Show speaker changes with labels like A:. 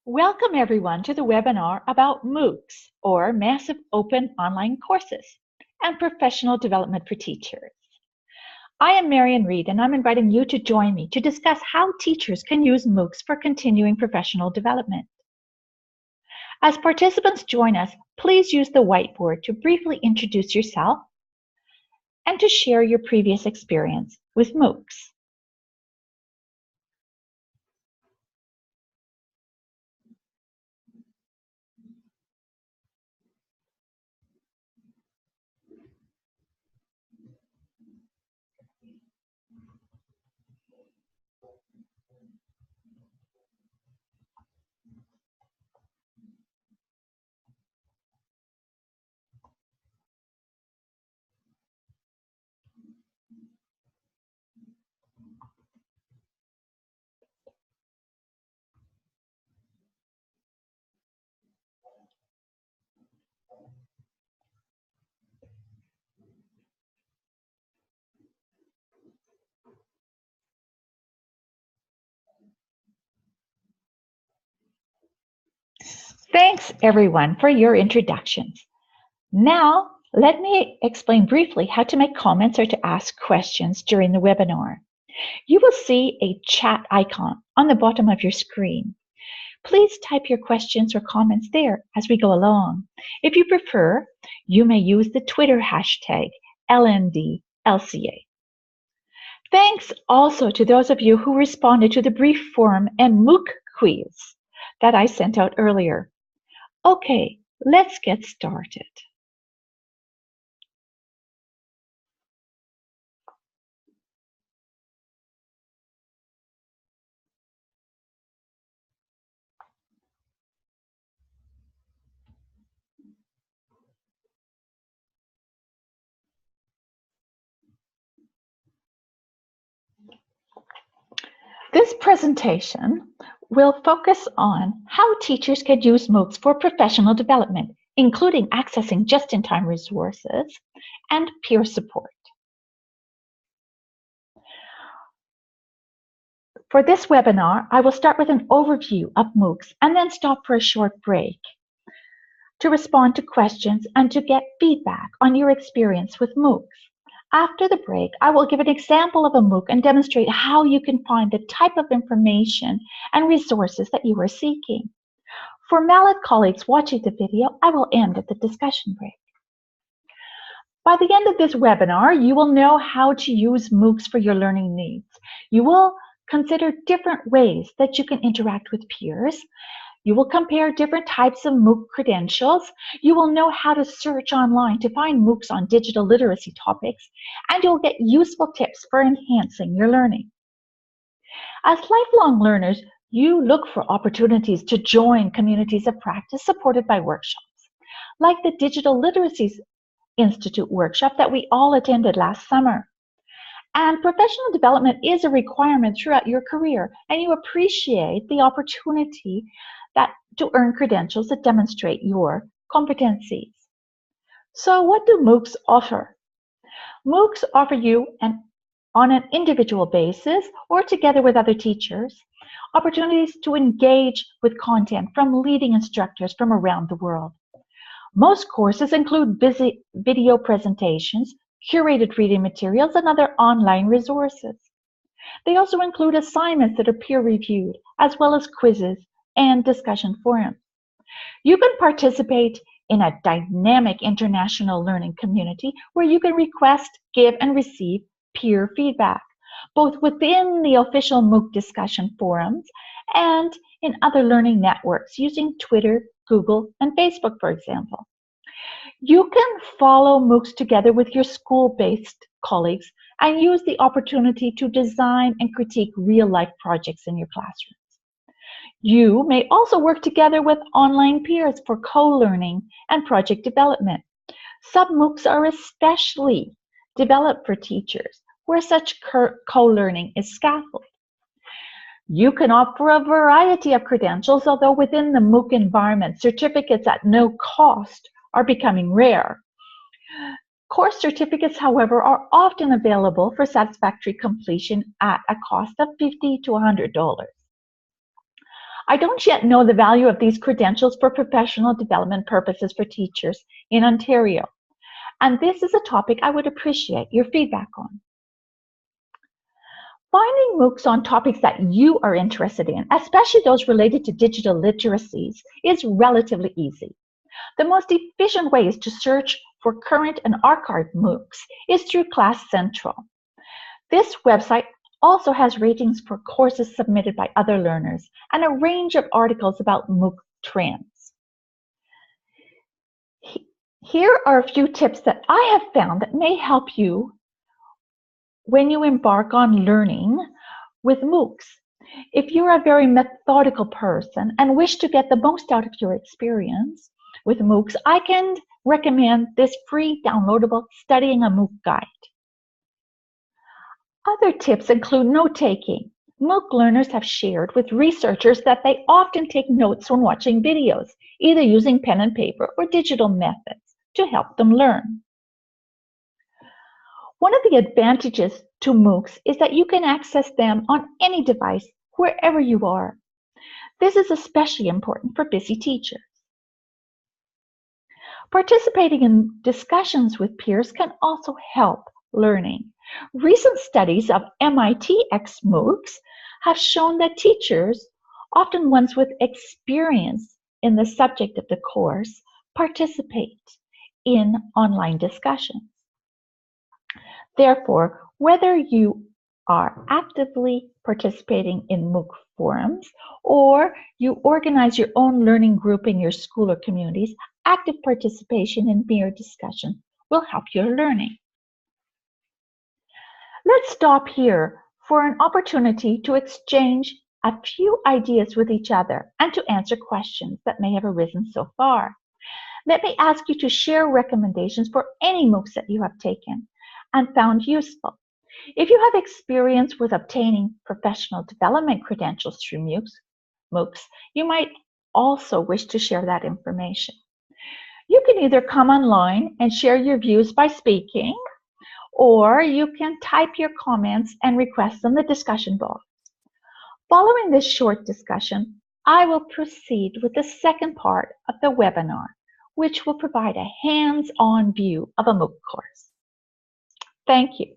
A: Welcome everyone to the webinar about MOOCs, or Massive Open Online Courses, and Professional Development for Teachers. I am Marian Reed, and I'm inviting you to join me to discuss how teachers can use MOOCs for continuing professional development. As participants join us, please use the whiteboard to briefly introduce yourself and to share your previous experience with MOOCs. Thanks everyone for your introductions. Now, let me explain briefly how to make comments or to ask questions during the webinar. You will see a chat icon on the bottom of your screen. Please type your questions or comments there as we go along. If you prefer, you may use the Twitter hashtag LNDLCA. Thanks also to those of you who responded to the brief form and MOOC quiz that I sent out earlier. Okay, let's get started. This presentation will focus on how teachers can use MOOCs for professional development, including accessing just-in-time resources and peer support. For this webinar, I will start with an overview of MOOCs and then stop for a short break to respond to questions and to get feedback on your experience with MOOCs. After the break, I will give an example of a MOOC and demonstrate how you can find the type of information and resources that you are seeking. For Mallet colleagues watching the video, I will end at the discussion break. By the end of this webinar, you will know how to use MOOCs for your learning needs. You will consider different ways that you can interact with peers. You will compare different types of MOOC credentials. You will know how to search online to find MOOCs on digital literacy topics, and you'll get useful tips for enhancing your learning. As lifelong learners, you look for opportunities to join communities of practice supported by workshops, like the Digital Literacy Institute workshop that we all attended last summer. And professional development is a requirement throughout your career, and you appreciate the opportunity to earn credentials that demonstrate your competencies. So what do MOOCs offer? MOOCs offer you, on an individual basis or together with other teachers, opportunities to engage with content from leading instructors from around the world. Most courses include video presentations, curated reading materials, and other online resources. They also include assignments that are peer-reviewed, as well as quizzes and discussion forums. You can participate in a dynamic international learning community where you can request, give, and receive peer feedback, both within the official MOOC discussion forums and in other learning networks using Twitter, Google, and Facebook, for example. You can follow MOOCs together with your school-based colleagues and use the opportunity to design and critique real-life projects in your classrooms. You may also work together with online peers for co-learning and project development. Some MOOCs are especially developed for teachers, where such co-learning is scaffolded. You can opt for a variety of credentials, although within the MOOC environment, certificates at no cost are becoming rare. Course certificates, however, are often available for satisfactory completion at a cost of $50 to $100. I don't yet know the value of these credentials for professional development purposes for teachers in Ontario, and this is a topic I would appreciate your feedback on. Finding MOOCs on topics that you are interested in, especially those related to digital literacies, is relatively easy. The most efficient way is to search for current and archived MOOCs is through Class Central. This website also has ratings for courses submitted by other learners and a range of articles about MOOC trends. Here are a few tips that I have found that may help you when you embark on learning with MOOCs. If you're a very methodical person and wish to get the most out of your experience with MOOCs, I can recommend this free downloadable Studying a MOOC guide. Other tips include note-taking. MOOC learners have shared with researchers that they often take notes when watching videos, either using pen and paper or digital methods to help them learn. One of the advantages to MOOCs is that you can access them on any device, wherever you are. This is especially important for busy teachers. Participating in discussions with peers can also help learning. Recent studies of MIT X MOOCs have shown that teachers, often ones with experience in the subject of the course, participate in online discussions. Therefore, whether you are actively participating in MOOC forums or you organize your own learning group in your school or communities, active participation in peer discussion will help your learning. Let's stop here for an opportunity to exchange a few ideas with each other and to answer questions that may have arisen so far. Let me ask you to share recommendations for any MOOCs that you have taken and found useful. If you have experience with obtaining professional development credentials through MOOCs, you might also wish to share that information. You can either come online and share your views by speaking, or you can type your comments and requests on the discussion board. Following this short discussion, I will proceed with the second part of the webinar, which will provide a hands-on view of a MOOC course. Thank you.